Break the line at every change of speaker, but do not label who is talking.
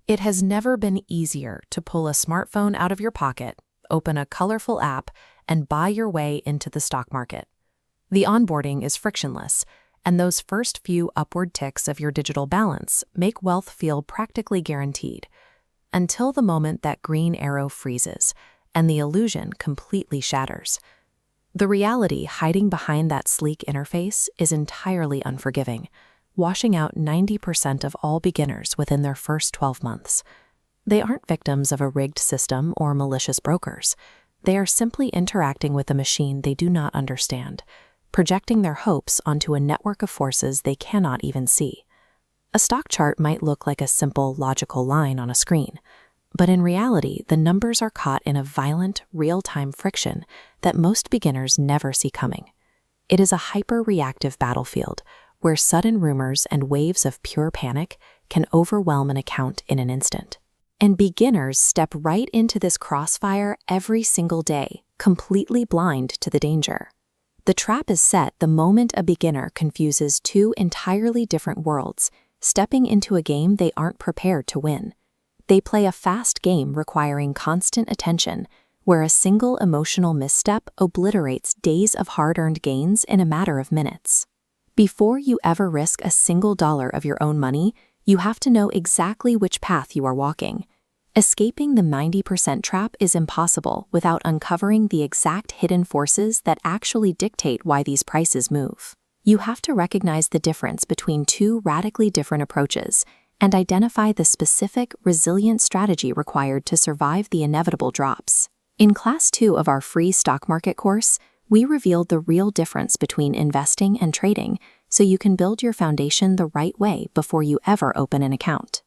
It has never been easier to pull a smartphone out of your pocket, open a colorful app, and buy your way into the stock market. The onboarding is frictionless, and those first few upward ticks of your digital balance make wealth feel practically guaranteed, until the moment that green arrow freezes and the illusion completely shatters. The reality hiding behind that sleek interface is entirely unforgiving, washing out 90% of all beginners within their first 12 months. They aren't victims of a rigged system or malicious brokers. They are simply interacting with a machine they do not understand, projecting their hopes onto a network of forces they cannot even see. A stock chart might look like a simple, logical line on a screen, but in reality, the numbers are caught in a violent, real-time friction that most beginners never see coming. It is a hyper-reactive battlefield where sudden rumors and waves of pure panic can overwhelm an account in an instant. And beginners step right into this crossfire every single day, completely blind to the danger. The trap is set the moment a beginner confuses two entirely different worlds, stepping into a game they aren't prepared to win. They play a fast game requiring constant attention, where a single emotional misstep obliterates days of hard-earned gains in a matter of minutes. Before you ever risk a single dollar of your own money, you have to know exactly which path you are walking. Escaping the 90% trap is impossible without uncovering the exact hidden forces that actually dictate why these prices move. You have to recognize the difference between two radically different approaches and identify the specific, resilient strategy required to survive the inevitable drops. In Class 2 of our free stock market course, we revealed the real difference between investing and trading so you can build your foundation the right way before you ever open an account.